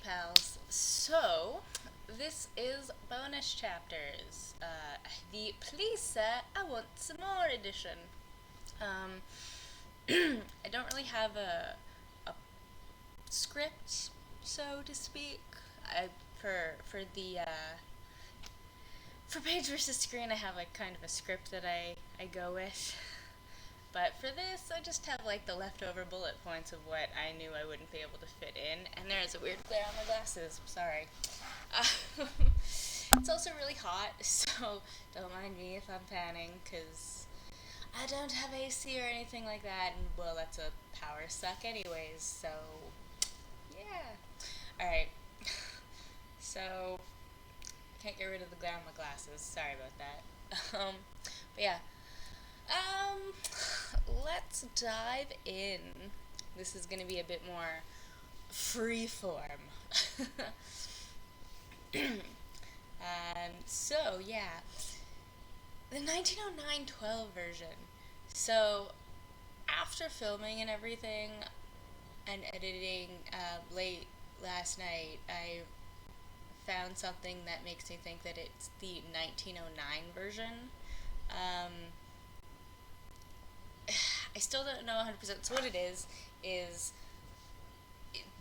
Hey pals, so this is bonus chapters, the Please Sir, I Want Some More edition. Um, I don't really have a script, so to speak. I, for the for page versus screen, I have like kind of a script that I go with. But for this, I just have like the leftover bullet points of what I knew I wouldn't be able to fit in. And there's a weird glare on my glasses. Sorry. Uh, it's also really hot, so don't mind me if I'm panning, because I don't have AC or anything like that. And well, that's a power suck, anyways. So yeah. All right. So can't get rid of the glare on my glasses. Sorry about that. But yeah. Um, let's dive in. This is going to be a bit more freeform. So, yeah. The 1909-12 version. So, after filming and everything and editing late last night, I found something that makes me think that it's the 1909 version. Um, I still don't know 100%. So what it is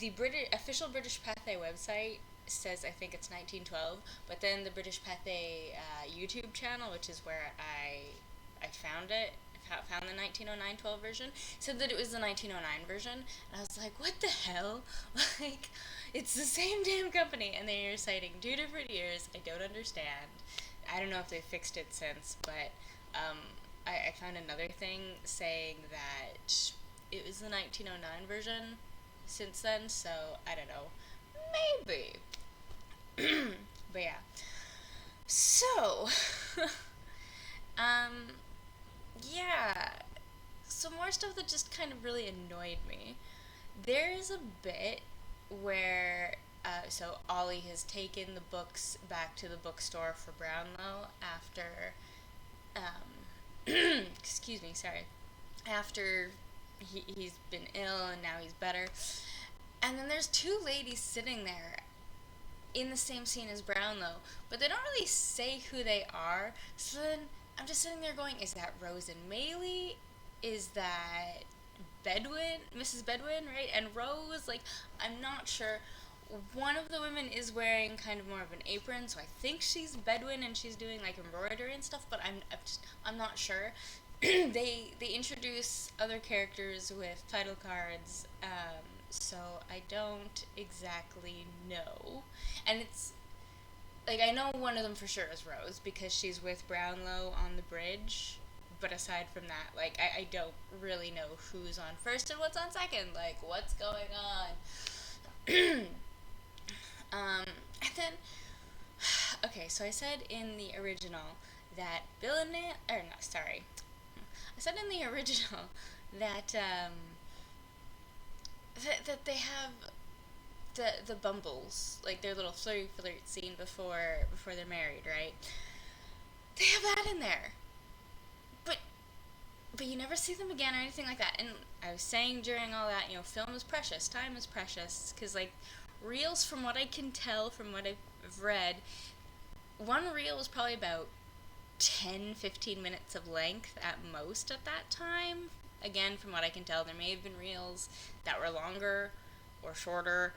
the official British Pathé website says I think it's 1912, but then the British Pathé YouTube channel, which is where I found it, found the 1909-12 version, said that it was the 1909 version, and I was like, what the hell? Like, it's the same damn company, and they're citing two different years. I don't understand. I don't know if they fixed it since, but I found another thing saying that it was the 1909 version since then, so I don't know. Maybe. But yeah. So, um, yeah. Some more stuff that just kind of really annoyed me. There is a bit where, so Ollie has taken the books back to the bookstore for Brownlow after, excuse me, sorry, after he's been ill and now he's better. And then there's two ladies sitting there in the same scene as Brownlow, but they don't really say who they are. So then I'm just sitting there going, is that Rose and Maylie? Is that Bedouin, Mrs. Bedouin, right? And Rose, like, I'm not sure. One of the women is wearing kind of more of an apron, so I think she's Bedouin and she's doing like embroidery and stuff, but I'm not sure. They introduce other characters with title cards, so I don't exactly know. And it's like I know one of them for sure is Rose because she's with Brownlow on the bridge. But aside from that, like I don't really know who's on first and what's on second. Like what's going on? And then okay, so I said in the original that Bill and or no, sorry, I said in the original that that they have the Bumbles, like their little flirt scene before they're married, right? They have that in there, but you never see them again or anything like that. And I was saying during all that, film is precious, time is precious, because like reels, from what I can tell, from what I've read, one reel was probably about 10-15 minutes of length at most at that time. Again, from what I can tell, there may have been reels that were longer or shorter,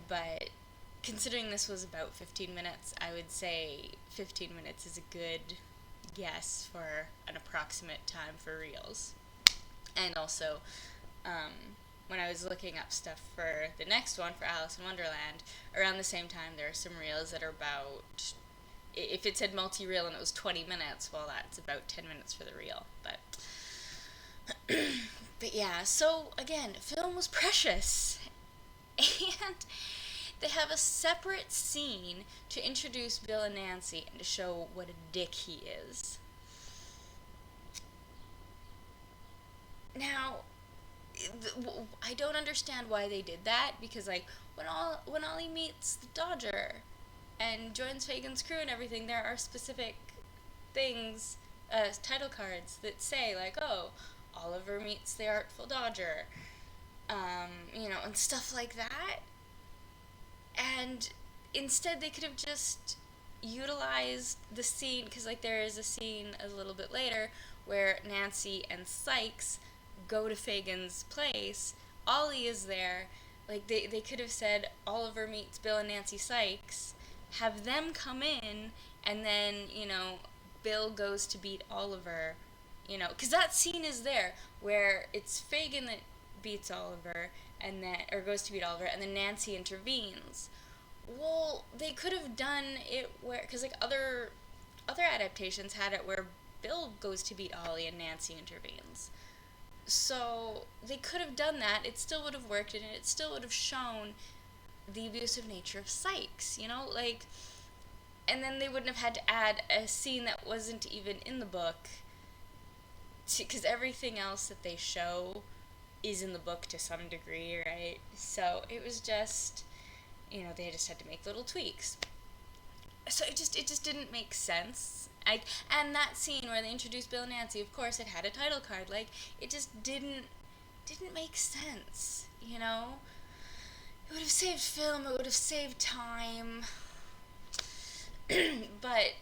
but considering this was about 15 minutes, I would say 15 minutes is a good guess for an approximate time for reels. And also, when I was looking up stuff for the next one, for Alice in Wonderland, around the same time there are some reels that are about, if it said multi-reel and it was 20 minutes, well, that's about 10 minutes for the reel. But yeah, so again, film was precious. And they have a separate scene to introduce Bill and Nancy and to show what a dick he is. Now, I don't understand why they did that, because like when Ollie meets the Dodger and joins Fagin's crew and everything, there are specific things, title cards that say like, oh, Oliver meets the Artful Dodger, and stuff like that. And instead they could have just utilized the scene, because like there is a scene a little bit later where Nancy and Sykes go to Fagin's place. Ollie is there. Like they could have said Oliver meets Bill and Nancy Sykes, have them come in, and then, Bill goes to beat Oliver, because that scene is there where it's Fagin that beats Oliver, and then, or goes to beat Oliver, and then Nancy intervenes. Well, they could have done it where, because like other adaptations had it where Bill goes to beat Ollie and Nancy intervenes. So they could have done that. It still would have worked, and it still would have shown the abusive nature of Sykes, like, and then they wouldn't have had to add a scene that wasn't even in the book, because everything else that they show is in the book to some degree, right? So it was just, they just had to make little tweaks. So it just didn't make sense. And that scene where they introduced Bill and Nancy, of course, it had a title card. Like, it just didn't make sense, It would have saved film, it would have saved time. But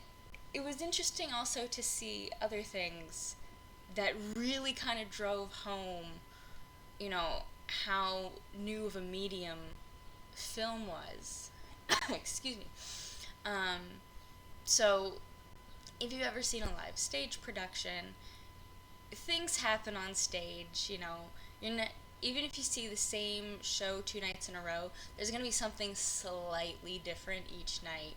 it was interesting also to see other things that really kind of drove home, how new of a medium film was. Excuse me. So, if you've ever seen a live stage production, things happen on stage, you're not, even if you see the same show 2 nights in a row, there's going to be something slightly different each night,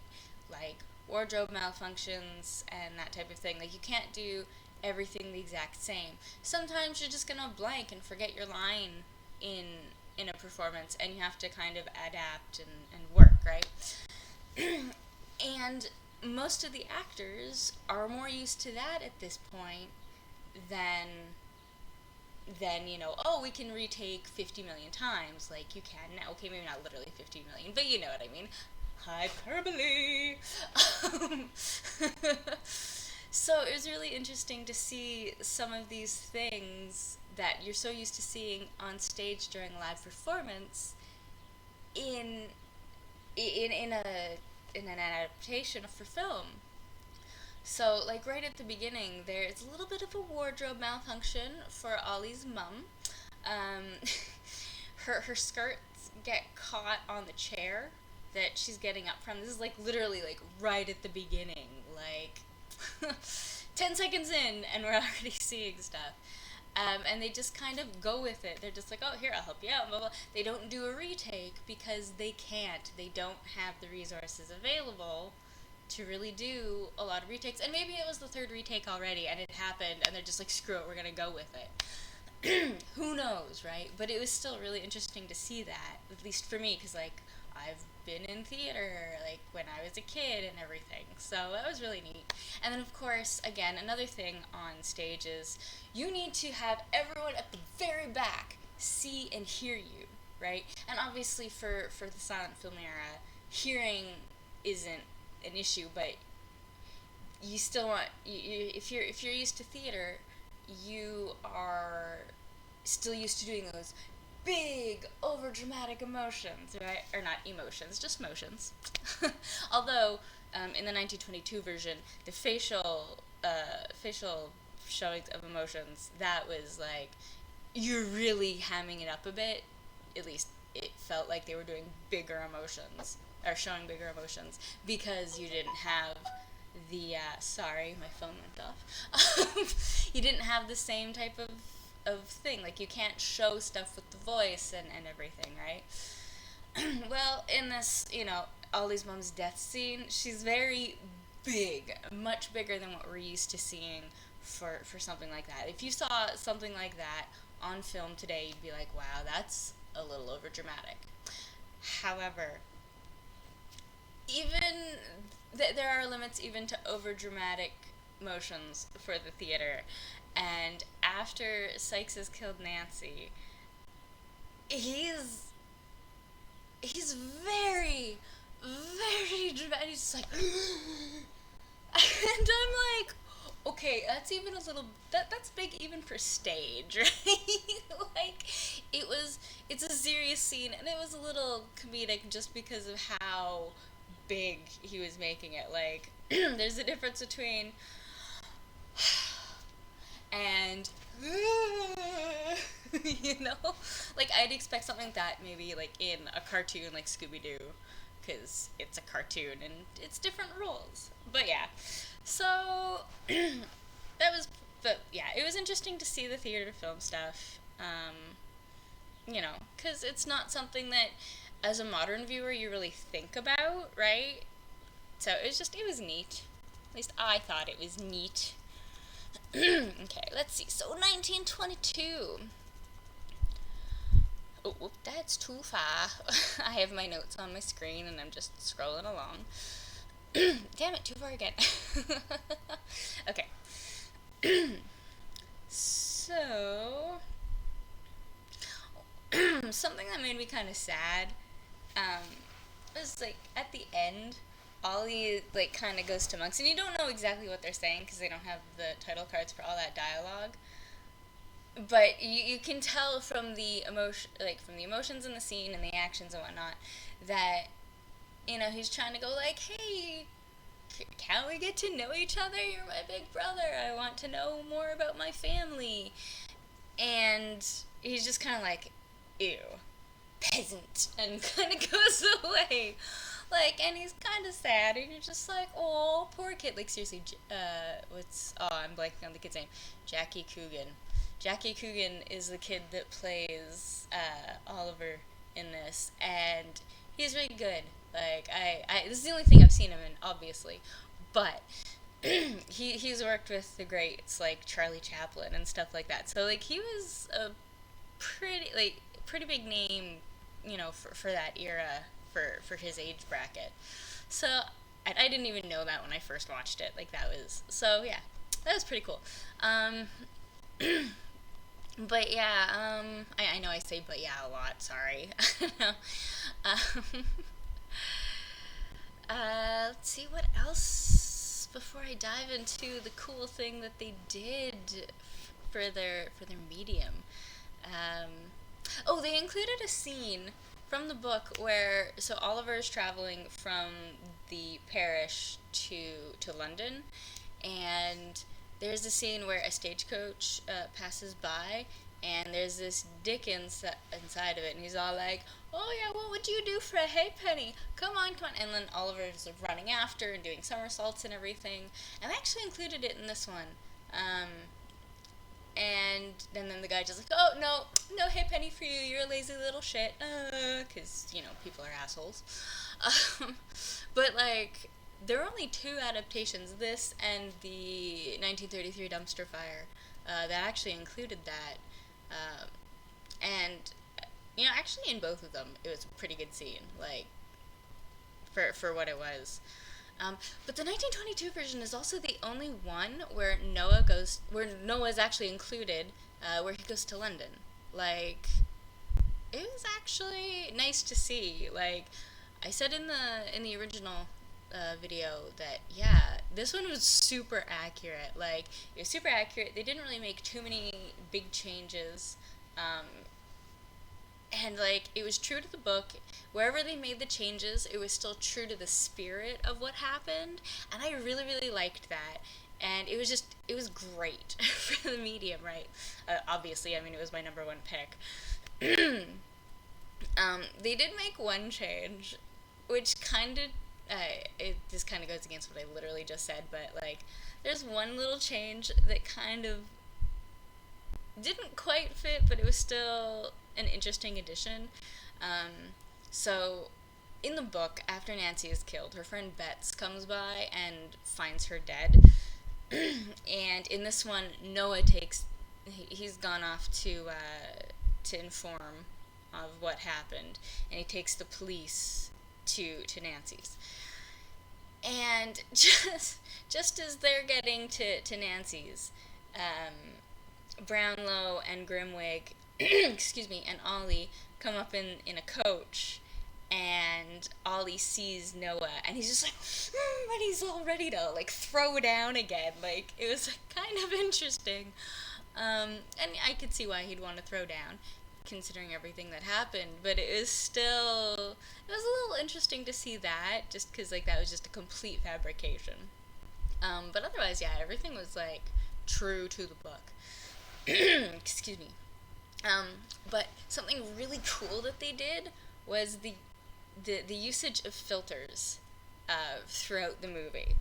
like wardrobe malfunctions and that type of thing. Like, you can't do everything the exact same. Sometimes you're just going to blank and forget your line in a performance, and you have to kind of adapt and work, right? And most of the actors are more used to that at this point than we can retake 50 million times, like you can now. Okay, maybe not literally 50 million, but you know what I mean. Hyperbole! So it was really interesting to see some of these things that you're so used to seeing on stage during a live performance in an adaptation for film. So, like, right at the beginning, there's a little bit of a wardrobe malfunction for Ollie's mum. Her skirts get caught on the chair that she's getting up from. This is, like, literally, like, right at the beginning. Like, 10 seconds in, and we're already seeing stuff. And they just kind of go with it. They're just like, oh, here, I'll help you out, blah, blah. They don't do a retake because they can't. They don't have the resources available to really do a lot of retakes. And maybe it was the 3rd retake already, and it happened, and they're just like, screw it, we're going to go with it. Who knows, right? But it was still really interesting to see that, at least for me, because, like, I've been in theater, like, when I was a kid and everything. So that was really neat. And then, of course, again, another thing on stage is you need to have everyone at the very back see and hear you, right? And obviously for the silent film era, hearing isn't an issue, but you still want, if you're used to theater, you are still used to doing those big, over-dramatic emotions, right? Or not emotions, just motions. Although, in the 1922 version, the facial showings of emotions, that was like, you're really hamming it up a bit. At least it felt like they were doing bigger emotions, or showing bigger emotions, because you didn't have the, sorry, my phone went off. You didn't have the same type of thing. Like, you can't show stuff with the voice and everything, right? Well, in this, Ollie's mom's death scene, she's very big, much bigger than what we're used to seeing for something like that. If you saw something like that on film today, you'd be like, wow, that's a little over dramatic. However, even there are limits even to over dramatic motions for the theater. And after Sykes has killed Nancy, he's very, very dramatic. He's just like, and I'm like, Okay, that's even a little that's big even for stage, right? Like it's a serious scene and it was a little comedic just because of how big he was making it. Like there's a difference between and you know, like I'd expect something like that maybe like in a cartoon like Scooby Doo, because it's a cartoon and it's different rules. But yeah, so that was, but yeah, it was interesting to see the theater film stuff. You know, because it's not something that, as a modern viewer, you really think about, right? So it was neat. At least I thought it was neat. Okay, let's see. So 1922. Oh, whoop, that's too far. I have my notes on my screen and I'm just scrolling along. Damn it, too far again. Okay. So, something that made me kind of sad was like at the end, Ollie like kind of goes to monks, and you don't know exactly what they're saying because they don't have the title cards for all that dialogue. But you can tell from the emotion, like from the emotions in the scene and the actions and whatnot, that he's trying to go like, hey, can we get to know each other? You're my big brother. I want to know more about my family. And he's just kind of like, ew, peasant, and kind of goes away. Like, and he's kind of sad, and you're just like, oh, poor kid. Like, seriously, I'm blanking on the kid's name. Jackie Coogan. Jackie Coogan is the kid that plays Oliver in this, and he's really good. Like, this is the only thing I've seen him in, obviously, but he's worked with the greats like Charlie Chaplin and stuff like that. So like he was a pretty big name, for that era for his age bracket. So I didn't even know that when I first watched it. Like that was so yeah, that was pretty cool. But yeah, I know I say but yeah a lot. Sorry. um, let's see what else before I dive into the cool thing that they did for their medium. Um, oh, they included a scene from the book where so Oliver is traveling from the parish to London, and there's a scene where a stagecoach passes by, and there's this dick inside of it, and he's all like, "Oh yeah, what would you do for a halfpenny? Come on, come on!" And then Oliver's running after and doing somersaults and everything. And I actually included it in this one. And then the guy just like, "Oh no halfpenny for you. You're a lazy little shit." Because people are assholes. But like there are only two adaptations, this and the 1933 dumpster fire, that actually included that. And actually in both of them, it was a pretty good scene, like for what it was. But the 1922 version is also the only one where Noah's actually included, where he goes to London. Like, it was actually nice to see. Like, I said in the original video that yeah, this one was super accurate. Like, it was super accurate. They didn't really make too many big changes. And like it was true to the book. Wherever they made the changes, it was still true to the spirit of what happened, and I really really liked that. And it was great for the medium, right? Obviously, I mean, it was my number one pick. They did make one change, which kind of this kind of goes against what I literally just said, but like there's one little change that kind of didn't quite fit, but it was still an interesting addition. So, in the book, after Nancy is killed, her friend Betts comes by and finds her dead. And in this one, Noah he's gone off to inform of what happened, and he takes the police to Nancy's. And just as they're getting to Nancy's, Brownlow and Grimwig, excuse me, and Ollie come up in a coach, and Ollie sees Noah, and he's just like, and he's all ready to like throw down again. Like, it was kind of interesting, and I could see why he'd want to throw down, considering everything that happened. But it was a little interesting to see that, just because like that was just a complete fabrication. But otherwise, yeah, everything was like true to the book. Excuse me. Um, but something really cool that they did was the usage of filters throughout the movie.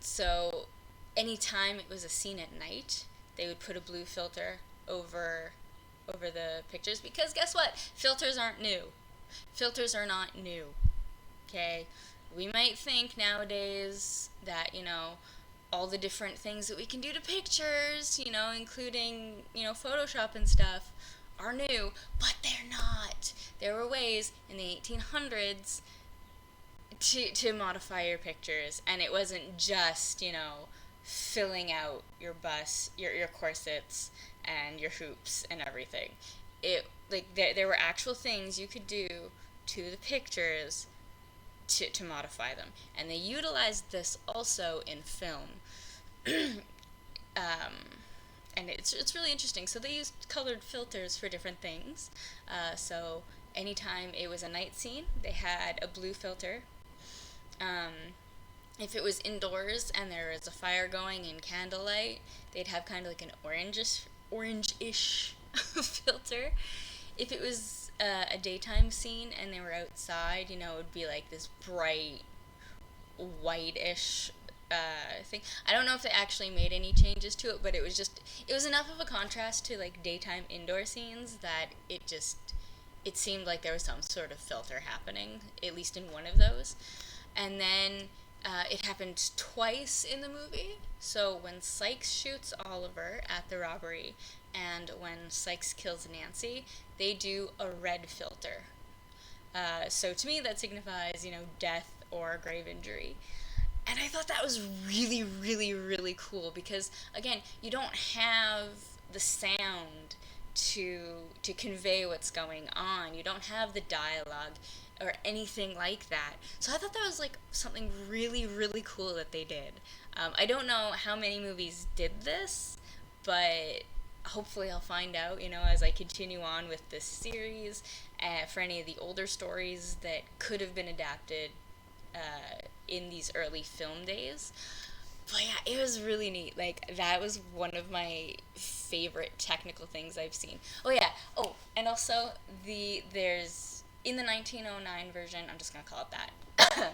So anytime it was a scene at night, they would put a blue filter over the pictures, because guess what? Filters aren't new. Filters are not new. Okay? We might think nowadays that, all the different things that we can do to pictures, including, Photoshop and stuff, are new, but they're not. There were ways in the 1800s to modify your pictures, and it wasn't just, filling out your bust, your corsets, and your hoops and everything. It like there were actual things you could do to the pictures to modify them, and they utilized this also in film. And it's really interesting. So they used colored filters for different things. So anytime it was a night scene, they had a blue filter. If it was indoors and there was a fire going in candlelight, they'd have kind of like an orange-ish filter. If it was a daytime scene and they were outside, it would be like this bright whitish thing. I don't know if they actually made any changes to it, but it was enough of a contrast to like daytime indoor scenes that it seemed like there was some sort of filter happening, at least in one of those. And then it happened twice in the movie. So when Sykes shoots Oliver at the robbery and when Sykes kills Nancy, they do a red filter. So to me, that signifies, death or grave injury. And I thought that was really, really, really cool because, again, you don't have the sound to convey what's going on. You don't have the dialogue or anything like that. So I thought that was like something really, really cool that they did. I don't know how many movies did this, but hopefully I'll find out, as I continue on with this series, for any of the older stories that could have been adapted in these early film days. But yeah, it was really neat. Like, that was one of my favorite technical things I've seen. Oh yeah. Oh, and also there's in the 1909 version. I'm just gonna call it that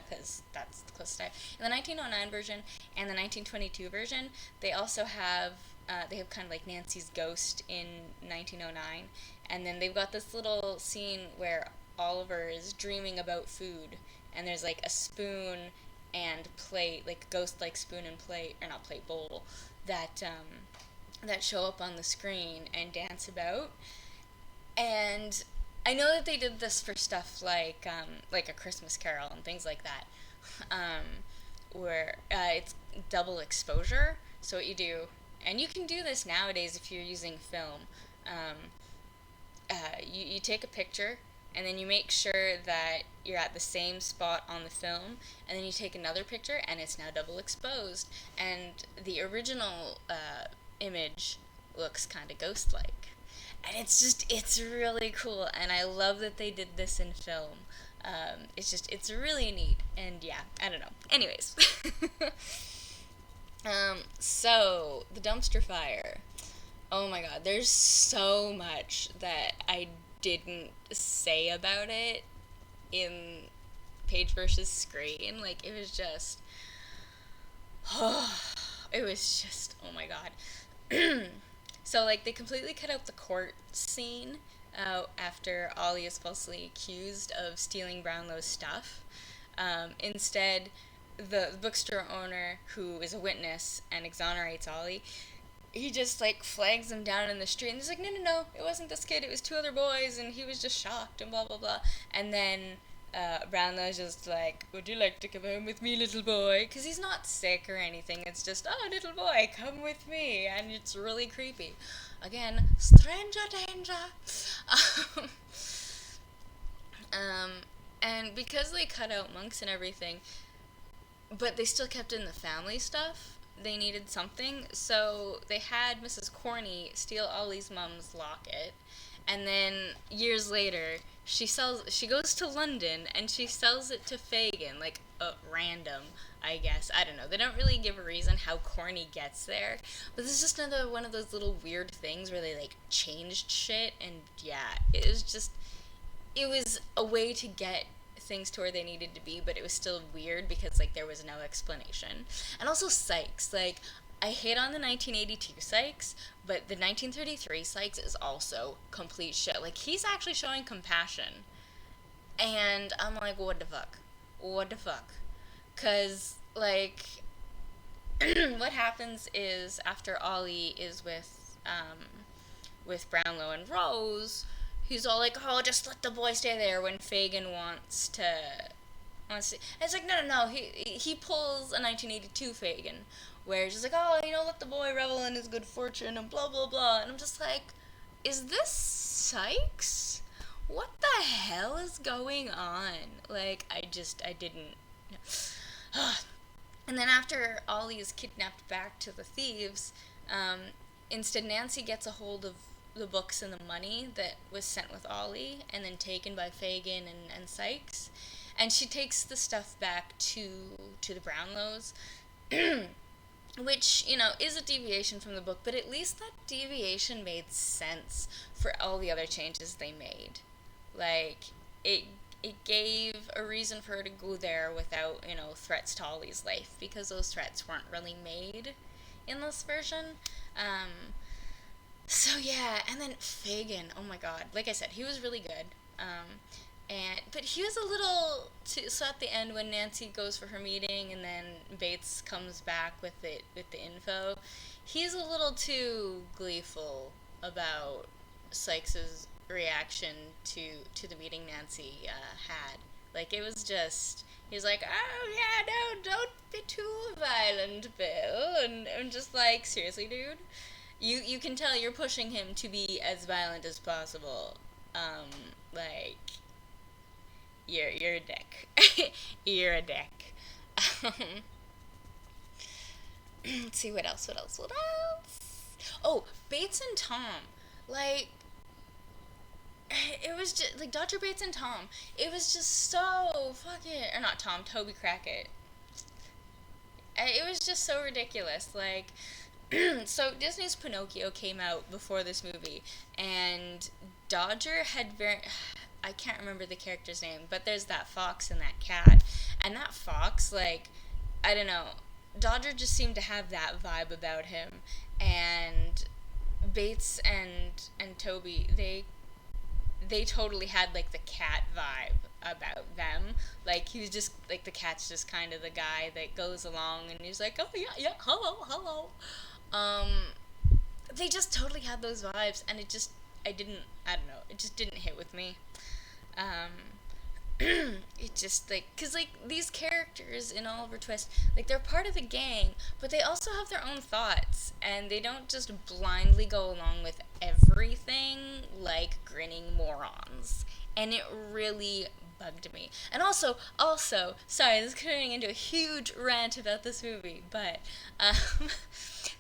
because that's the closest I have. In the 1909 version and the 1922 version, they also have kind of like Nancy's ghost in 1909, and then they've got this little scene where Oliver is dreaming about food, and there's like a spoon and plate, like ghost like spoon and plate, or not plate, bowl, that show up on the screen and dance about. And I know that they did this for stuff like A Christmas Carol and things like that, where it's double exposure. So what you do, and you can do this nowadays if you're using film, you take a picture and then you make sure that you're at the same spot on the film, and then you take another picture and it's now double exposed, and the original image looks kind of ghost-like. And it's really cool, and I love that they did this in film. It's really neat, and yeah, I don't know. Anyways. So, the dumpster fire. Oh my god, there's so much that I didn't say about it in page versus screen. Like, it was just, oh my god. So, like, they completely cut out the court scene after Ollie is falsely accused of stealing Brownlow's stuff. Instead, the bookstore owner, who is a witness and exonerates Ollie, he just, like, flags him down in the street, and he's like, no, it wasn't this kid, it was two other boys, and he was just shocked, and blah, blah, blah. And then Brownlow's just like, would you like to come home with me, little boy? Because he's not sick or anything, it's just, oh, little boy, come with me, and it's really creepy. Again, stranger danger. And because they cut out monks and everything, but they still kept in the family stuff, they needed something. So they had Mrs. Corney steal Ollie's mom's locket, and then years later, she goes to London and she sells it to Fagin, like random, I guess. I don't know. They don't really give a reason how Corny gets there, but this is just another one of those little weird things where they like changed shit, and yeah, it was a way to get things to where they needed to be, but it was still weird because like there was no explanation. And also Sykes, like I hate on the 1982 Sykes, but the 1933 Sykes is also complete shit. Like he's actually showing compassion, and I'm like, what the fuck, what the fuck, because like what happens is after Ollie is with Brownlow and Rose, he's all like, "Oh, just let the boy stay there." When Fagin wants to, and it's like, no, no, no. He pulls a 1982 Fagin, where he's just like, "Oh, let the boy revel in his good fortune," and blah blah blah. And I'm just like, is this Sykes? What the hell is going on? Like, I didn't. And then after Ollie is kidnapped back to the thieves, instead Nancy gets a hold of the books and the money that was sent with Ollie and then taken by Fagin and Sykes. And she takes the stuff back to the Brownlows, which, is a deviation from the book, but at least that deviation made sense for all the other changes they made. Like, it gave a reason for her to go there without, threats to Ollie's life, because those threats weren't really made in this version. So yeah, and then Fagin, oh my god, like I said, he was really good. But he was a little so at the end when Nancy goes for her meeting and then Bates comes back with the info, he's a little too gleeful about Sykes's reaction to the meeting Nancy had. Like, it was just, he was like, "Oh yeah, no, don't be too violent, Bill," and I'm just like, seriously, dude, you can tell you're pushing him to be as violent as possible. Like, you're a dick. You're a dick. Let's see, what else? Oh, Bates and Tom. Like, it was just, like, Dr. Bates and Tom. It was just so fucking, or not Tom, Toby Crockett. It was just so ridiculous. Like, so Disney's Pinocchio came out before this movie, and Dodger had I can't remember the character's name, but there's that fox and that cat, and that fox, like, I don't know, Dodger just seemed to have that vibe about him, and Bates and Toby, they totally had like the cat vibe about them. Like, he was just like, the cat's just kind of the guy that goes along and he's like, "Oh yeah, yeah, hello." They just totally had those vibes, and it don't know, it just didn't hit with me. It just, like, because, like, these characters in Oliver Twist, like, they're part of the gang, but they also have their own thoughts, and they don't just blindly go along with everything like grinning morons. And it really bugged me. And also, sorry, this is turning into a huge rant about this movie, but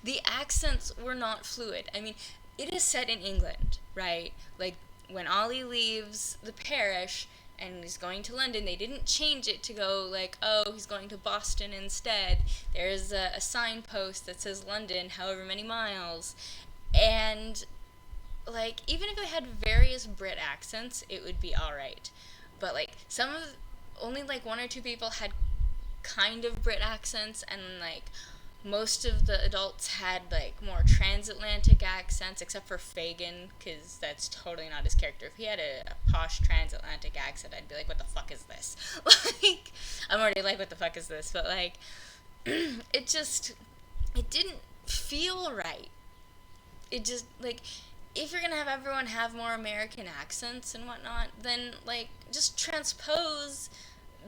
the accents were not fluid. I mean, it is set in England, right? Like, when Ollie leaves the parish and he's going to London, they didn't change it to go like, "Oh, he's going to Boston instead." There's a signpost that says London, however many miles. And, like, even if they had various Brit accents, it would be alright. But, like, only, like, one or two people had kind of Brit accents, and, like, most of the adults had, like, more transatlantic accents, except for Fagin, because that's totally not his character. If he had a posh transatlantic accent, I'd be like, what the fuck is this? Like, I'm already like, what the fuck is this? But, like, it didn't feel right. It just, like, if you're gonna have everyone have more American accents and whatnot, then, like, just transpose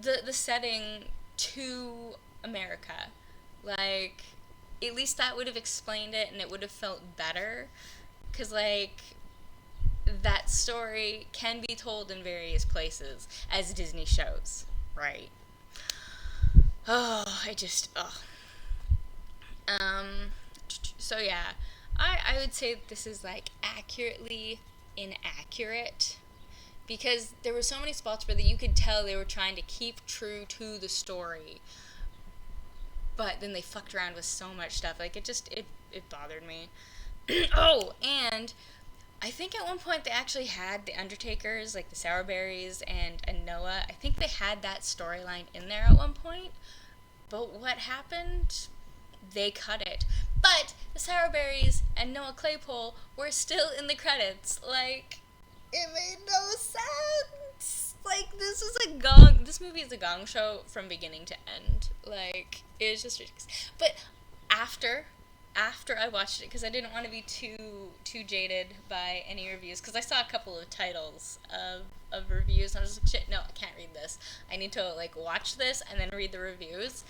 the setting to America. Like, at least that would have explained it, and it would have felt better. Because, like, that story can be told in various places as Disney shows, right? Oh, so yeah, I would say that this is like accurately inaccurate because there were so many spots where you could tell they were trying to keep true to the story, but then they fucked around with so much stuff. Like it bothered me. Oh, and I think at one point they actually had the Undertakers, like the Sourberries and Noah. I think they had that storyline in there at one point. But what happened? They cut it. But the Sourberries and Noah Claypole were still in the credits. Like, it made no sense. Like, this movie is a gong show from beginning to end. Like, it was just ridiculous. But after I watched it, because I didn't want to be too jaded by any reviews, because I saw a couple of titles of reviews, and I was like, shit, no, I can't read this. I need to, like, watch this and then read the reviews.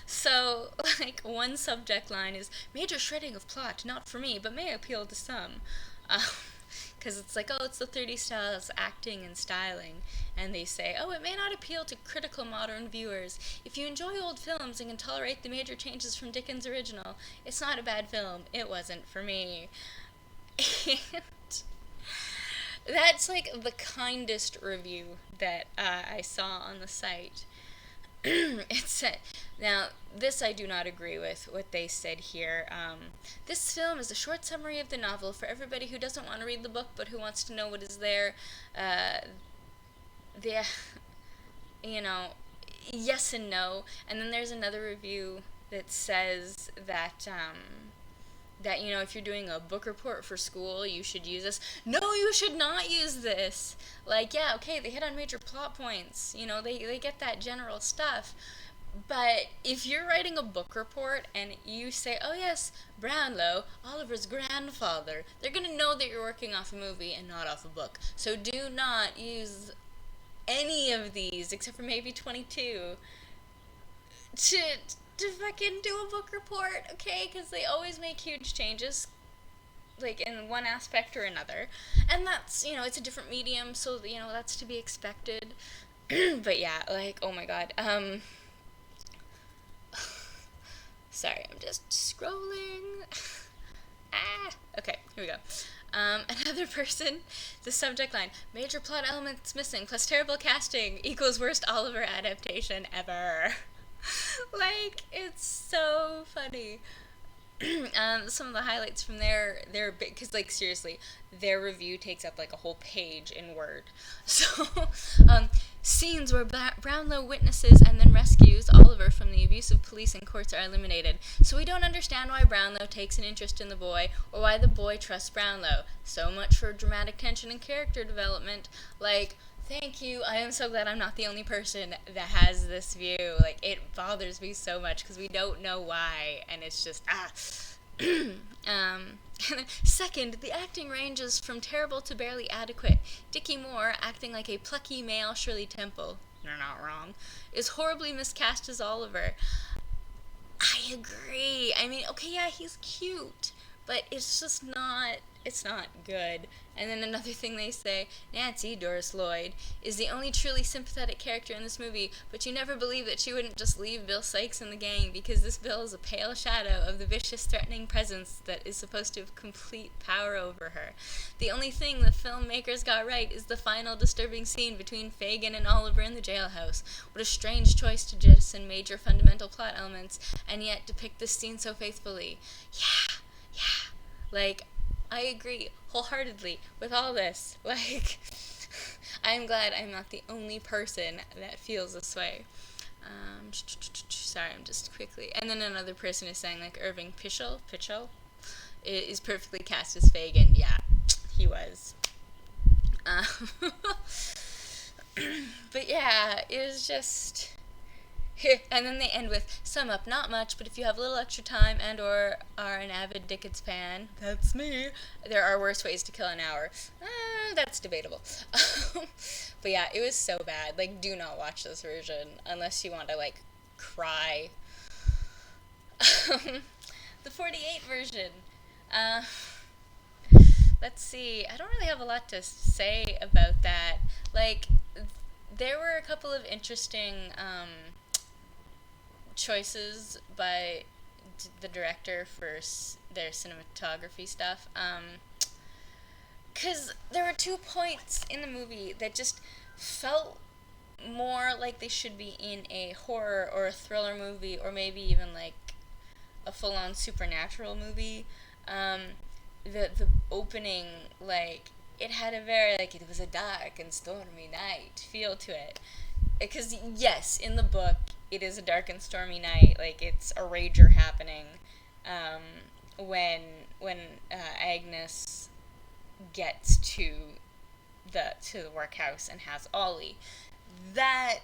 So, like, one subject line is, major shredding of plot, not for me, but may appeal to some. Because it's like, oh, it's the 30 styles, acting and styling. And they say, oh, it may not appeal to critical modern viewers. If you enjoy old films and can tolerate the major changes from Dickens' original, it's not a bad film. It wasn't for me. And that's like the kindest review that I saw on the site. It said, now this I do not agree with what they said here. This film is a short summary of the novel for everybody who doesn't want to read the book but who wants to know what is there. The you know, yes and no. And then there's another review that says that that, you know, if you're doing a book report for school, you should use this. No, you should not use this. Like, yeah, okay, they hit on major plot points. You know, they get that general stuff. But if you're writing a book report and you say, oh yes, Brownlow, Oliver's grandfather, they're going to know that you're working off a movie and not off a book. So do not use any of these, except for maybe 22, to fucking do a book report, okay? Because they always make huge changes, like, in one aspect or another. And that's, you know, it's a different medium, so, you know, that's to be expected. But yeah, like, oh my god. Sorry, I'm just scrolling. Okay, here we go. Another person, the subject line, major plot elements missing, plus terrible casting, equals worst Oliver adaptation ever. Like, it's so funny. Some of the highlights from their because, like, seriously, their review takes up like a whole page in Word. So, scenes where Brownlow witnesses and then rescues Oliver from the abusive police and courts are eliminated. So we don't understand why Brownlow takes an interest in the boy or why the boy trusts Brownlow. So much for dramatic tension and character development. Like, thank you. I am so glad I'm not the only person that has this view. Like, it bothers me so much because we don't know why, and it's just, Second, the acting ranges from terrible to barely adequate. Dickie Moore, acting like a plucky male Shirley Temple, you're not wrong, is horribly miscast as Oliver. I agree. I mean, okay, yeah, he's cute, but it's just not, it's not good. And then another thing they say, Nancy, Doris Lloyd, is the only truly sympathetic character in this movie, but you never believe that she wouldn't just leave Bill Sykes and the gang because this Bill is a pale shadow of the vicious, threatening presence that is supposed to have complete power over her. The only thing the filmmakers got right is the final disturbing scene between Fagin and Oliver in the jailhouse. What a strange choice to jettison major fundamental plot elements and yet depict this scene so faithfully. Yeah. Like, I agree wholeheartedly with all this. Like, I'm glad I'm not the only person that feels this way. Sorry, I'm just quickly. And then another person is saying, like, Irving Pichel is perfectly cast as Fagin. Yeah, he was. But yeah, it was just... And then they end with, sum up, not much, but if you have a little extra time and or are an avid Dickens fan, that's me, there are worse ways to kill an hour. That's debatable. But yeah, it was so bad. Like, do not watch this version unless you want to, like, cry. The 48 version. let's see. I don't really have a lot to say about that. Like, there were a couple of interesting choices by the director for their cinematography stuff. Because there were 2 points in the movie that just felt more like they should be in a horror or a thriller movie, or maybe even like a full-on supernatural movie. Um, the opening, like, it had a very, like, it was a dark and stormy night feel to it. Because yes, in the book, it is a dark and stormy night. Like, it's a rager happening um, when Agnes gets to the workhouse and has Ollie. That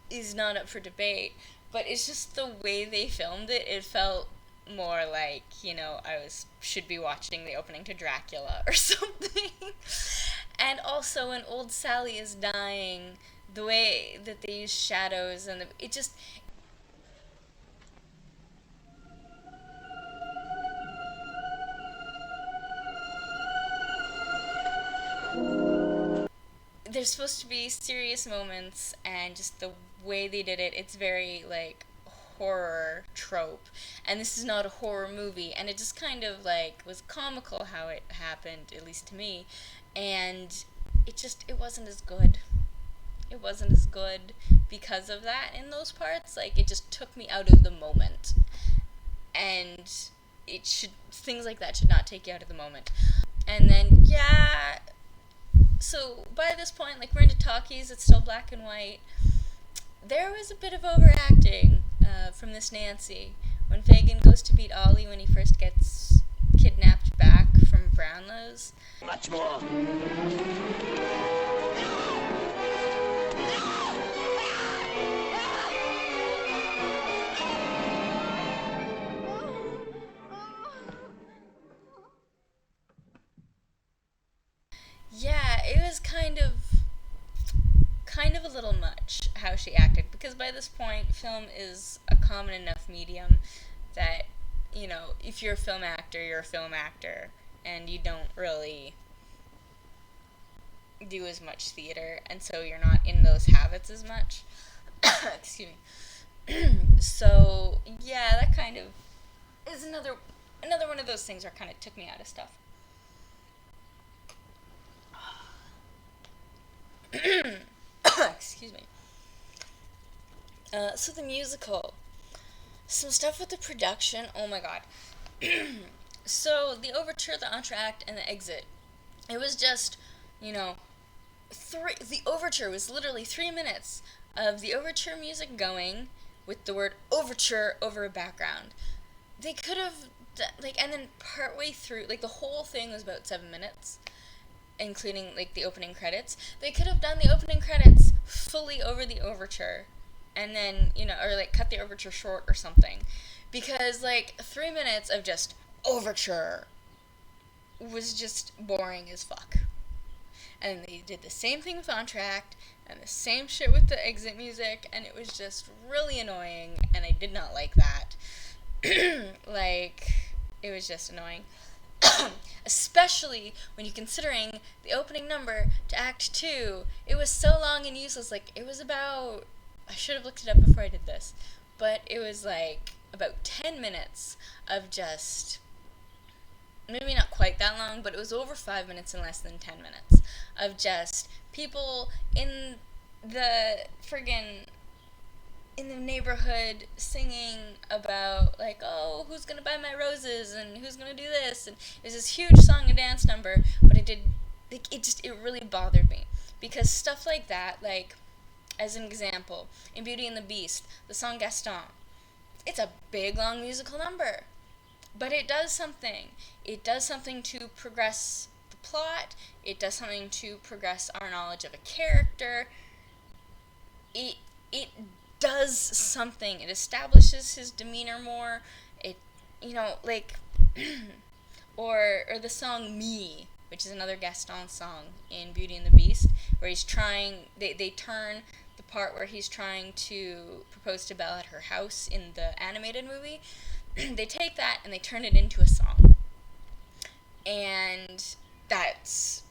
is not up for debate, but it's just the way they filmed it. It felt more like, I should be watching the opening to Dracula or something. And also when old Sally is dying, the way that they use shadows and it just, there's supposed to be serious moments, and just the way they did it, it's very like horror trope, and this is not a horror movie, and it just kind of like was comical how it happened, at least to me, and it wasn't as good. It wasn't as good because of that in those parts. Like, it just took me out of the moment, and it should things like that should not take you out of the moment. And then, yeah, so by this point, like, we're into talkies, it's still black and white. There was a bit of overacting from this Nancy. When Fagin goes to beat Ollie when he first gets kidnapped back from Brownlow's. Much more. Yeah, it was kind of a little much how she acted, because by this point film is a common enough medium that, if you're a film actor, you're a film actor, and you don't really do as much theater, and so you're not in those habits as much. Excuse me. So yeah, that kind of is another one of those things where it kind of took me out of stuff. Excuse me. So the musical, some stuff with the production. Oh my god. So the overture, the entr'acte, and the exit. It was just, the overture was literally 3 minutes of the overture music going with the word overture over a background. They could have, and then partway through, like, the whole thing was about 7 minutes, including, like, the opening credits. They could have done the opening credits fully over the overture, and then, or, like, cut the overture short or something. Because, like, 3 minutes of just overture was just boring as fuck. And they did the same thing with entr'acte, and the same shit with the exit music, and it was just really annoying, and I did not like that. Like, it was just annoying. Especially when you're considering the opening number to Act 2. It was so long and useless. Like, it was about, I should have looked it up before I did this, but it was like about 10 minutes of just, maybe not quite that long, but it was over 5 minutes and less than 10 minutes of just people in the neighborhood singing about, like, oh, who's gonna buy my roses and who's gonna do this, and it was this huge song and dance number, but it really bothered me, because stuff like that, like, as an example, in Beauty and the Beast, the song Gaston, it's a big long musical number, but it does something. It does something to progress the plot. It does something to progress our knowledge of a character. It does something. It establishes his demeanor more. It, like, or the song Me, which is another Gaston song in Beauty and the Beast, where he's trying, they turn the part where he's trying to propose to Belle at her house in the animated movie. They take that and they turn it into a song. And that's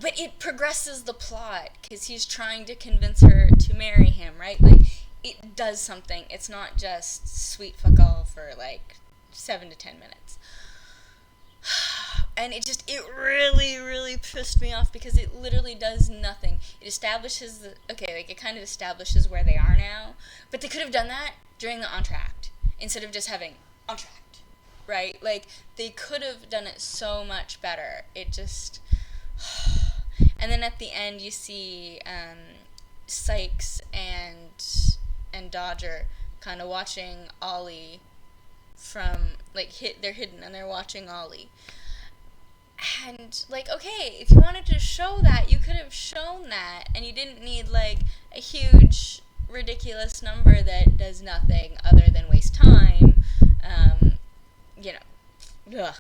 but it progresses the plot because he's trying to convince her to marry him, right? Like, it does something. It's not just sweet fuck all for like 7 to 10 minutes. And it really, really pissed me off because it literally does nothing. It establishes it kind of establishes where they are now, but they could have done that during the entr'acte instead of just having entr'acte, right? Like, they could have done it so much better. It just, and then at the end you see Sykes and Dodger kind of watching Ollie from, like, they're hidden and they're watching Ollie. And, like, okay, if you wanted to show that, you could have shown that, and you didn't need, like, a huge, ridiculous number that does nothing other than waste time. You know. Ugh.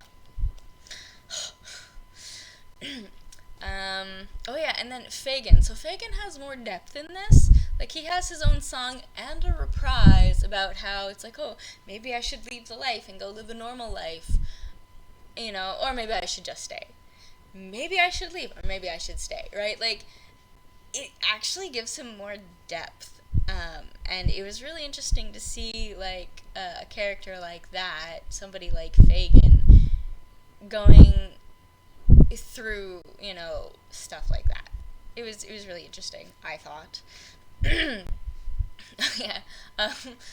Oh yeah, and then Fagin. So Fagin has more depth in this. Like, he has his own song and a reprise about how it's like, oh, maybe I should leave the life and go live a normal life. You know, or maybe I should just stay. Maybe I should leave, or maybe I should stay, right? Like, it actually gives him more depth. And it was really interesting to see, like, a character like that, somebody like Fagin, going through, you know, stuff like that. It was really interesting, I thought. Yeah.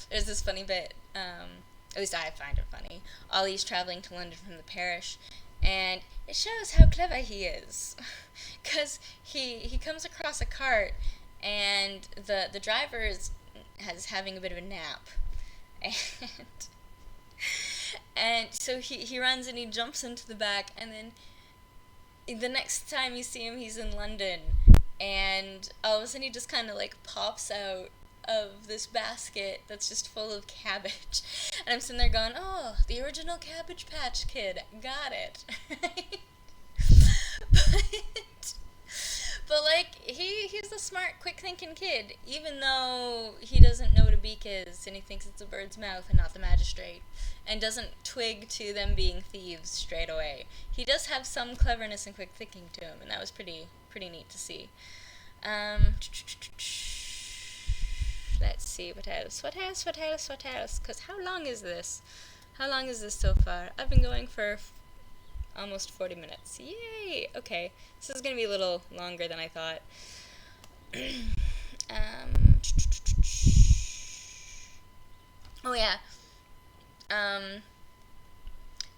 There's this funny bit, at least I find it funny. Ollie's traveling to London from the parish, and it shows how clever he is. Because he comes across a cart, and the driver is having a bit of a nap. And so he runs and he jumps into the back, and then the next time you see him, he's in London, and all of a sudden he just kind of, like, pops out of this basket that's just full of cabbage. And I'm sitting there going, oh, the original Cabbage Patch Kid. Got it. but like, he's a smart, quick-thinking kid, even though he doesn't know what a beak is, and he thinks it's a bird's mouth and not the magistrate, and doesn't twig to them being thieves straight away. He does have some cleverness and quick thinking to him, and that was pretty neat to see. Let's see, what else? Because how long is this? How long is this so far? I've been going for almost 40 minutes. Yay! Okay, this is going to be a little longer than I thought. Oh yeah.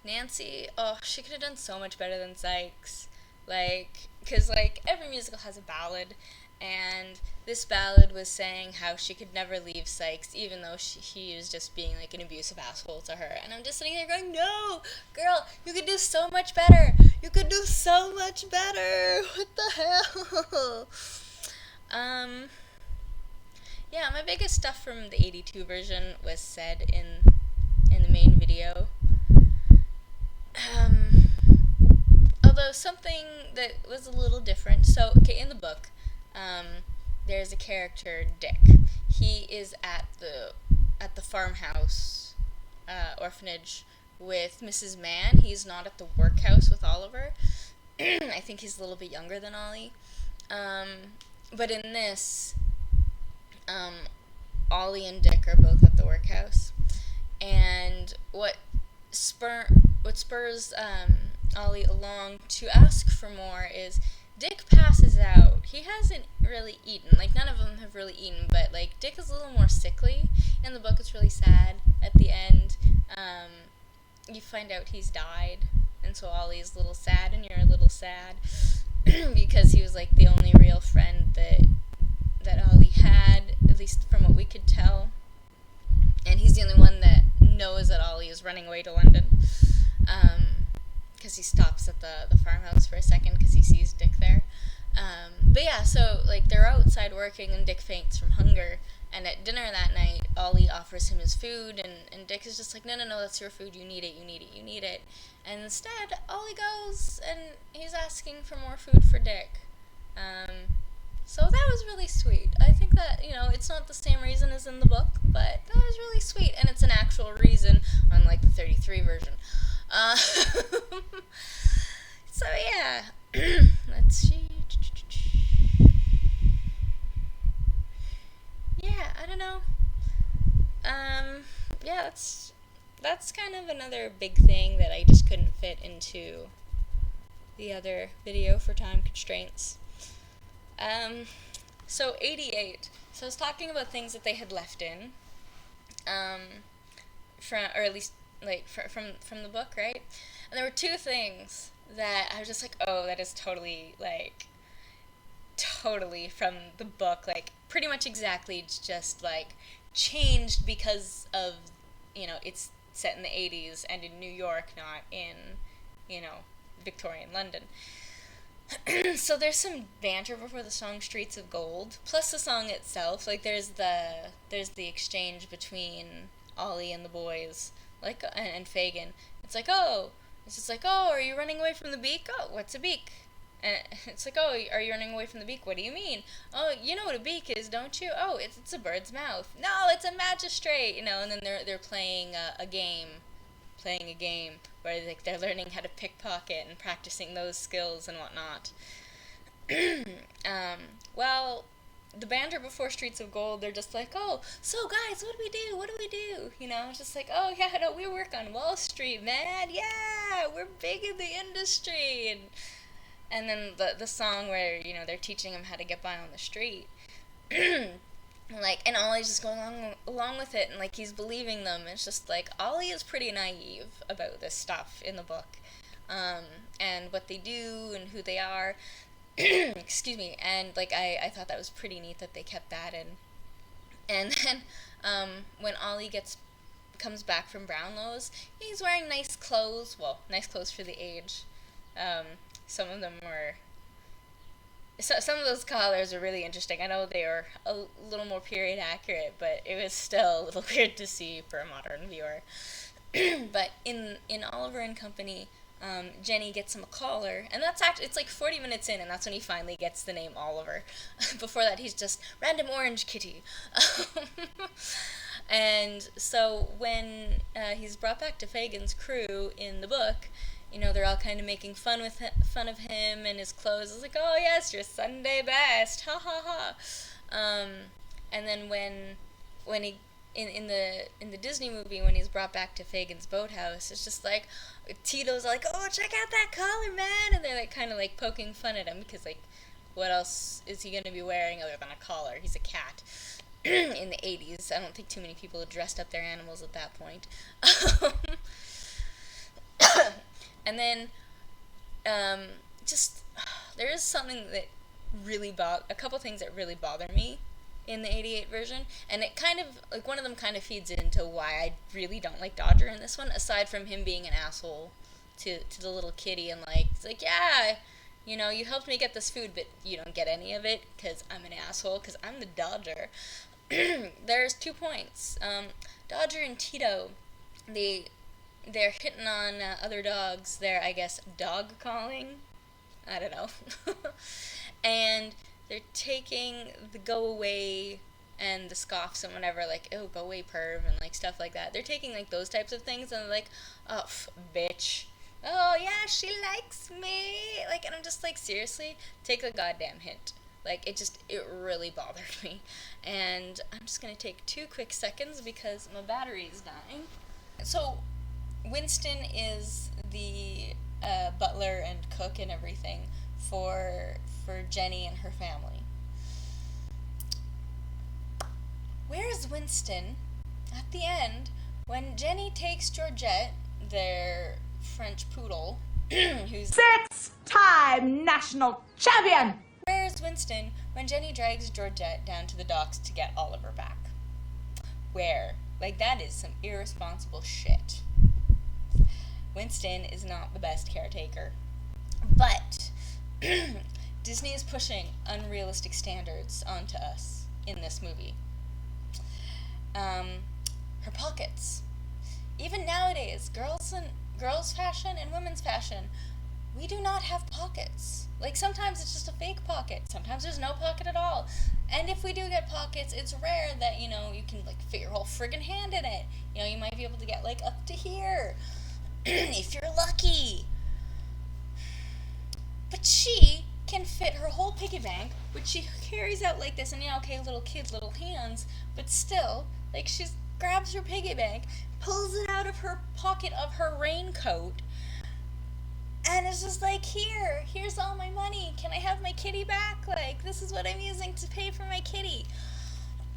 Nancy, she could have done so much better than Sykes. Like, because, like, every musical has a ballad, and this ballad was saying how she could never leave Sykes, even though he was just being, like, an abusive asshole to her. And I'm just sitting there going, no, girl, you could do so much better. You could do so much better. What the hell? Yeah, my biggest stuff from the 82 version was said in the main video. Although something that was a little different. So, okay, in the book, there's a character, Dick. He is at the farmhouse orphanage with Mrs. Mann. He's not at the workhouse with Oliver. I think he's a little bit younger than Ollie. But in this, Ollie and Dick are both at the workhouse. And what spurs Ollie along to ask for more is Dick passes out. He hasn't really eaten. Like, none of them have really eaten, but, like, Dick is a little more sickly. In the book, it's really sad. At the end, you find out he's died, and so Ollie's a little sad, and you're a little sad, because he was, like, the only real friend that Ollie had, at least from what we could tell. And he's the only one that knows that Ollie is running away to London. Because he stops at the farmhouse for a second because he sees Dick there. But yeah, so, like, they're outside working and Dick faints from hunger. And at dinner that night, Ollie offers him his food, and Dick is just like, no, that's your food, you need it. And instead, Ollie goes and he's asking for more food for Dick. So that was really sweet. I think that, you know, it's not the same reason as in the book, but that was really sweet, and it's an actual reason, unlike the 33 version. So yeah, let's see. Yeah, I don't know. Yeah, that's kind of another big thing that I just couldn't fit into the other video for time constraints. So 88. So I was talking about things that they had left in, or at least like from the book, right? And there were two things that I was just like, oh, that is totally from the book, like pretty much exactly, just like changed because of, it's set in the 80s and in New York, not in, Victorian London. So there's some banter before the song Streets of Gold, plus the song itself. Like there's the exchange between Ollie and the boys, like, and Fagin. It's just like, oh, are you running away from the beak? Oh, what's a beak? And it's like, oh, are you running away from the beak? What do you mean? Oh, you know what a beak is, don't you? Oh, it's a bird's mouth. No, it's a magistrate, And then they're playing a game where they're learning how to pickpocket and practicing those skills and whatnot. Well, the banter before Streets of Gold, they're just like, oh, so guys, what do we do? What do we do? It's just like, oh yeah, no, we work on Wall Street, man. Yeah, we're big in the industry. And then the song where, they're teaching him how to get by on the street. And Ollie's just going along with it, and, he's believing them. It's just, Ollie is pretty naive about this stuff in the book. And what they do and who they are. Excuse me. And, I thought that was pretty neat that they kept that in. And then, when Ollie comes back from Brownlow's, he's wearing nice clothes. Well, nice clothes for the age. Some of them were... some of those collars are really interesting. I know they are a little more period accurate, but it was still a little weird to see for a modern viewer. But in Oliver and Company, Jenny gets him a collar, and that's actually, it's 40 minutes in, and that's when he finally gets the name Oliver. Before that, he's just Random Orange Kitty. And so when he's brought back to Fagin's crew in the book, they're all kind of making fun of him and his clothes. It's like, oh yes, your Sunday best, ha ha ha. And then when he in the Disney movie, when he's brought back to Fagin's boathouse, it's just like Tito's like, oh, check out that collar, man, and they're kind of poking fun at him because what else is he gonna be wearing other than a collar? He's a cat. In the 80s, I don't think too many people dressed up their animals at that point. And then, there is something that really a couple things that really bother me in the 88 version, and it kind of, one of them kind of feeds into why I really don't like Dodger in this one, aside from him being an asshole to the little kitty, and it's yeah, you helped me get this food, but you don't get any of it, because I'm an asshole, because I'm the Dodger. There's 2 points. Dodger and Tito, they're hitting on other dogs. They're, I guess, dog calling. I don't know. And they're taking the go away and the scoffs and whatever, oh, go away, perv, and stuff like that. They're taking those types of things, and they're oh, bitch. Oh yeah, she likes me. And I'm just seriously, take a goddamn hint. It really bothered me. And I'm just gonna take 2 quick seconds because my battery is dying. So, Winston is the butler and cook and everything for Jenny and her family. Where is Winston at the end when Jenny takes Georgette, their French poodle, who's 6-time national champion? Where's Winston when Jenny drags Georgette down to the docks to get Oliver back? Where? That is some irresponsible shit. Winston is not the best caretaker. But Disney is pushing unrealistic standards onto us in this movie. Her pockets. Even nowadays, girls fashion and women's fashion, we do not have pockets. Sometimes it's just a fake pocket. Sometimes there's no pocket at all. And if we do get pockets, it's rare that, you can, fit your whole friggin' hand in it. You might be able to get, up to here. If you're lucky. But she can fit her whole piggy bank, which she carries out like this, and yeah, okay, little kid, little hands, but still, like, she grabs her piggy bank, pulls it out of her pocket of her raincoat, and it's just like, here's all my money, can I have my kitty back? Like, this is what I'm using to pay for my kitty.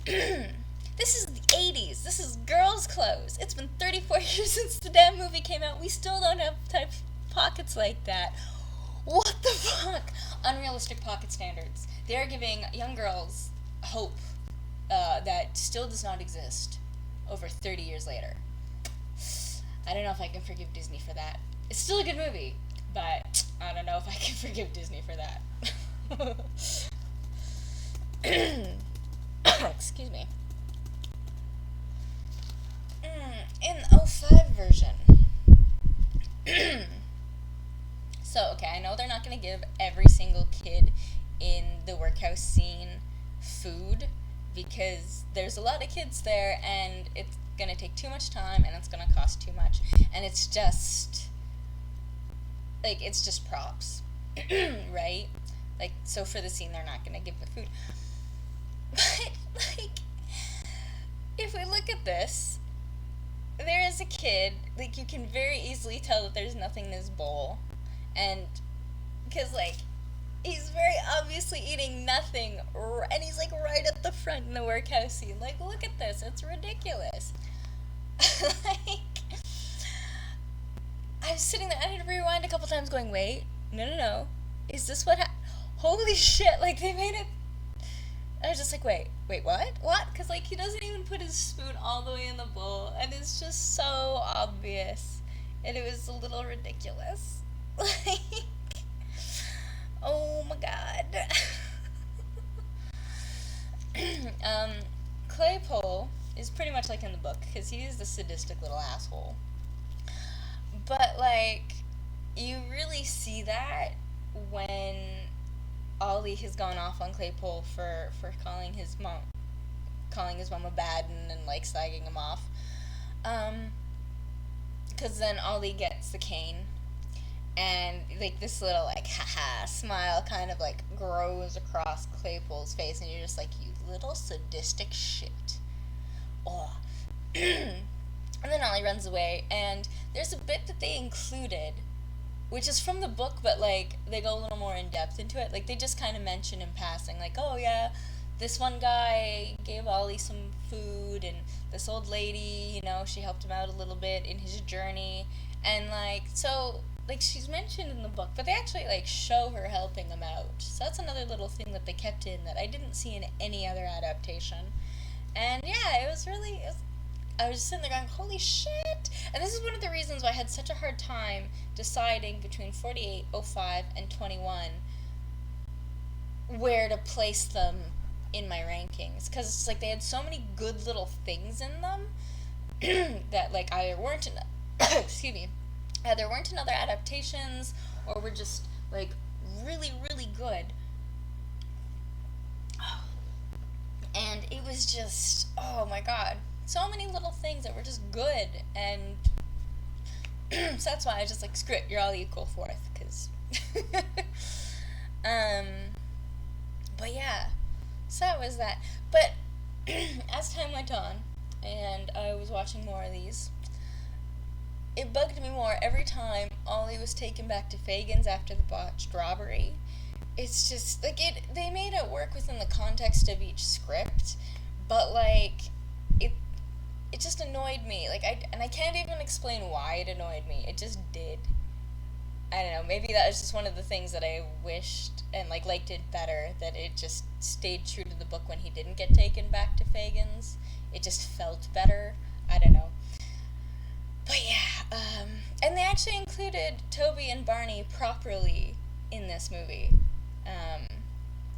This is the 80s. This is girls' clothes. It's been 34 years since the damn movie came out. We still don't have pockets like that. What the fuck? Unrealistic pocket standards. They are giving young girls hope that still does not exist over 30 years later. I don't know if I can forgive Disney for that. It's still a good movie, but I don't know if I can forgive Disney for that. Excuse me. In the 05 version. So, okay, I know they're not going to give every single kid in the workhouse scene food, because there's a lot of kids there, and it's going to take too much time, and it's going to cost too much. And it's just, like, it's just props, right? Like, so for the scene, they're not going to give the food. But, like, if we look at this, there is a kid, like, you can very easily tell that there's nothing in his bowl. And, because, like, he's very obviously eating nothing, and he's, like, right at the front in the workhouse scene. Like, look at this, it's ridiculous. Like, I was sitting there, I had to rewind a couple times going, wait, no, is this what holy shit, like, they made it. I was just like, wait, what? Because, like, he doesn't even put his spoon all the way in the bowl, and it's just so obvious, and it was a little ridiculous. Like, oh my god. Claypole is pretty much like in the book, because he is the sadistic little asshole. But, like, you really see that when Ollie has gone off on Claypole for calling his mom a bad and like slagging him off. Because then Ollie gets the cane, and like this little like haha smile kind of like grows across Claypole's face, and you're just like, you little sadistic shit. Oh. And then Ollie runs away, and there's a bit that they included, which is from the book, but, like, they go a little more in-depth into it. Like, they just kind of mention in passing, like, oh, yeah, this one guy gave Ollie some food, and this old lady, you know, she helped him out a little bit in his journey. And, like, so, like, she's mentioned in the book, but they actually, like, show her helping him out. So that's another little thing that they kept in that I didn't see in any other adaptation. And, yeah, it was really... I was just sitting there going, holy shit! And this is one of the reasons why I had such a hard time deciding between 48, 05, and 21 where to place them in my rankings. Because it's like they had so many good little things in them that, like, either weren't excuse me, either weren't in other adaptations or were just, like, really, really good. And it was just, oh my god. So many little things that were just good, and so that's why I was just like, screw it, you're all equal fourth, because, but yeah, so that was that. But as time went on, and I was watching more of these, it bugged me more every time Ollie was taken back to Fagin's after the botched robbery. It's just, like, they made it work within the context of each script, but, like, it just annoyed me. Like, I can't even explain why it annoyed me. It just did. I don't know, maybe that was just one of the things that I wished and, like, liked it better, that it just stayed true to the book when he didn't get taken back to Fagin's. It just felt better. I don't know. But yeah, and they actually included Toby and Barney properly in this movie.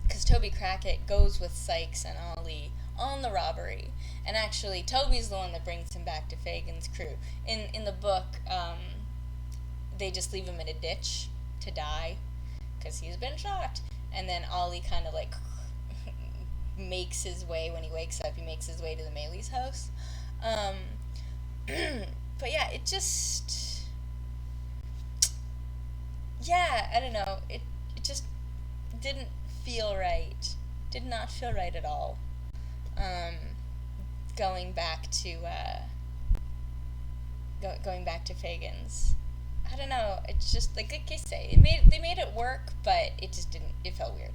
Because Toby Crockett goes with Sykes and Ollie on the robbery. And actually, Toby's the one that brings him back to Fagin's crew. In the book, they just leave him in a ditch to die, because he's been shot. And then Ollie kind of, like, makes his way, when he wakes up, he makes his way to the Mayleys' house. But yeah, it just... Yeah, I don't know. didn't feel right. Did not feel right at all. Going back to Fagin's. I don't know. It's just like I say, they made it work, but it just didn't. It felt weird.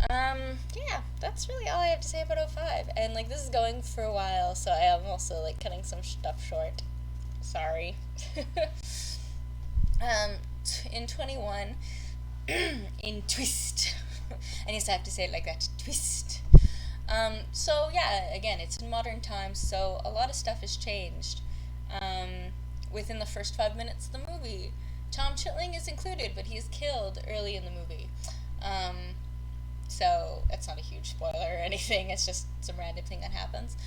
Yeah, that's really all I have to say about 05. And like this is going for a while, so I am also like cutting some stuff short. Sorry. In 21, in Twist. I used to have to say it like that. Twist. So yeah, again, it's in modern times, so a lot of stuff has changed. Within the first 5 minutes of the movie, Tom Chitling is included, but he is killed early in the movie. So it's not a huge spoiler or anything, it's just some random thing that happens.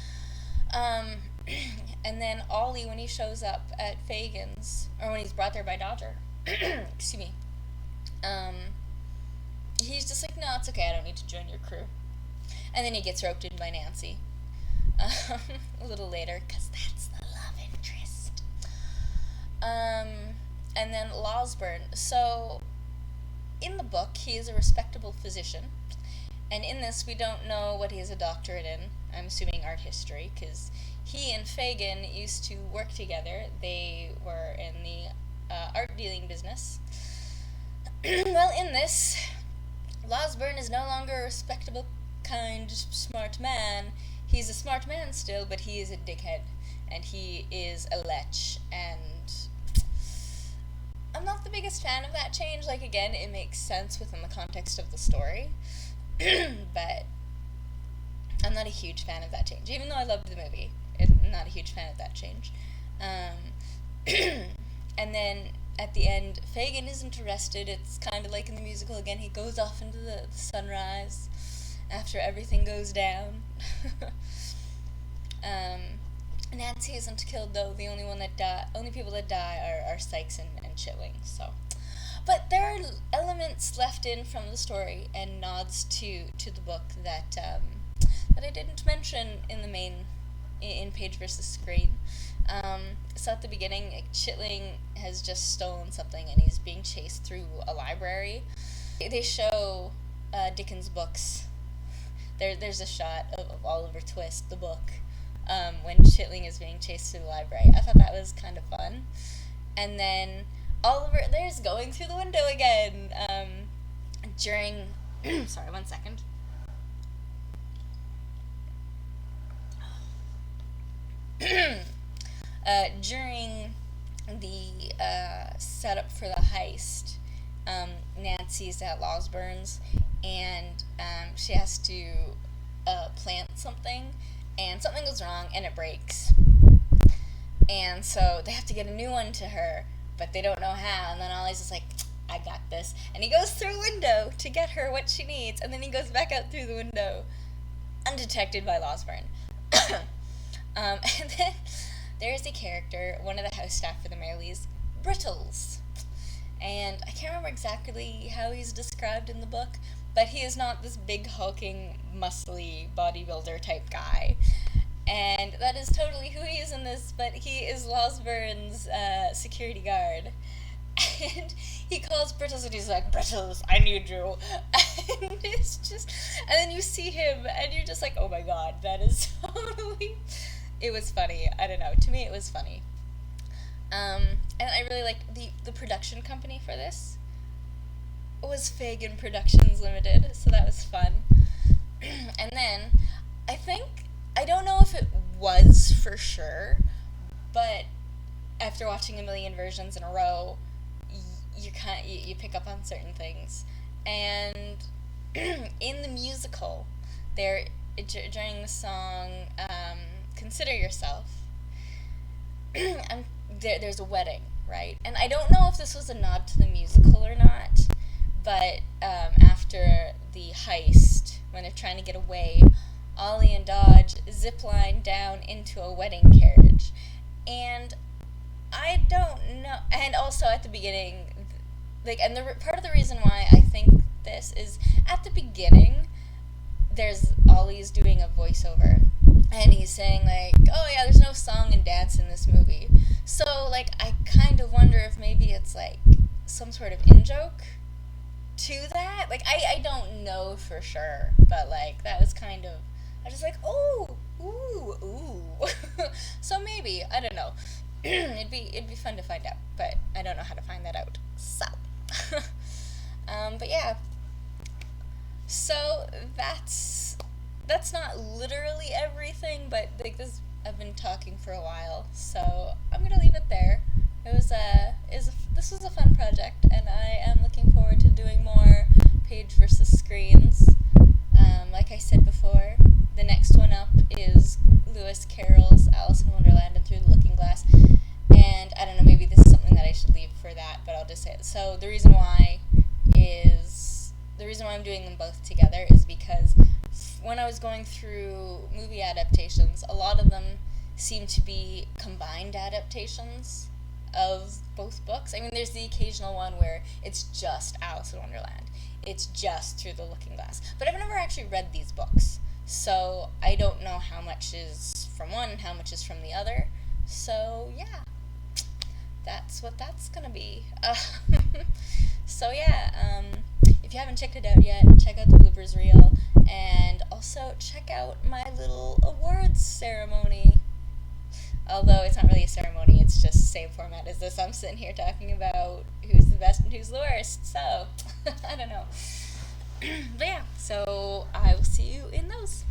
And then Ollie, when he shows up at Fagin's, or when he's brought there by Dodger, excuse me, he's just like, no, it's okay, I don't need to join your crew. And then he gets roped in by Nancy a little later, because that's the love interest. And then Losburn. So, in the book, he is a respectable physician. And in this, we don't know what he has a doctorate in. I'm assuming art history, because he and Fagin used to work together. They were in the art dealing business. Well, in this, Losburn is no longer a respectable, kind, smart man. He's a smart man still, but he is a dickhead. And he is a lech. And I'm not the biggest fan of that change. Like, again, it makes sense within the context of the story. But I'm not a huge fan of that change. Even though I loved the movie, I'm not a huge fan of that change. And then at the end, Fagin isn't arrested. It's kind of like in the musical again. He goes off into the sunrise after everything goes down. Nancy isn't killed though. The only people that die are Sykes and Chitling. So, but there are elements left in from the story and nods to the book that I didn't mention in the main in Page vs. Screen. So at the beginning, Chitling has just stolen something and he's being chased through a library. They show Dickens' books. There's a shot of Oliver Twist, the book, when Chitling is being chased through the library. I thought that was kind of fun. And then Oliver, there's going through the window again. During, sorry, 1 second. During the setup for the heist, Nancy's at Losburn's, and she has to plant something, and something goes wrong, and it breaks. And so they have to get a new one to her, but they don't know how, and then Ollie's just like, I got this. And he goes through a window to get her what she needs, and then he goes back out through the window, undetected by Losburn. And then there's a character, one of the house staff for the Merrilies, Brittles. And I can't remember exactly how he's described in the book, but he is not this big, hulking, muscly bodybuilder type guy. And that is totally who he is in this, but he is Losburn's security guard. And he calls Brittles and he's like, Brittles, I need you. And it's just, and then you see him and you're just like, oh my god, that is totally, it was funny. I don't know, to me it was funny. And I really liked the production company for this was Fagin Productions Limited, so that was fun. And then, I don't know if it was for sure, but after watching a million versions in a row, you pick up on certain things. And in the musical, during the song Consider Yourself, there's a wedding, right? And I don't know if this was a nod to the musical or not, but after the heist, when they're trying to get away, Ollie and Dodge zipline down into a wedding carriage. And I don't know, and also at the beginning, and part of the reason why I think this is, at the beginning, there's Ollie's doing a voiceover, and he's saying, oh yeah, there's no song and dance in this movie. So, I kind of wonder if maybe it's, some sort of in-joke to that. Like, I don't know for sure, but, like, that was kind of, I was just like, oh, ooh. So maybe, I don't know. it'd be fun to find out, but I don't know how to find that out. So, but yeah. So that's not literally everything, but like this, I've been talking for a while, so I'm gonna leave it there. This was a fun project, and I am looking forward to doing more page versus screens. Like I said before, the next one up is Lewis Carroll's Alice in Wonderland and Through the Looking Glass, and I don't know, maybe this is something that I should leave for that, but I'll just say it. So the reason why I'm doing them both together is because when I was going through movie adaptations, a lot of them seem to be combined adaptations of both books. I mean, there's the occasional one where it's just Alice in Wonderland. It's just Through the Looking Glass. But I've never actually read these books, so I don't know how much is from one and how much is from the other. So, yeah. That's what that's gonna be. So yeah, if you haven't checked it out yet, check out the bloopers reel, and also check out my little awards ceremony. Although it's not really a ceremony, it's just the same format as this. I'm sitting here talking about who's the best and who's the worst, so I don't know. But yeah, so I will see you in those.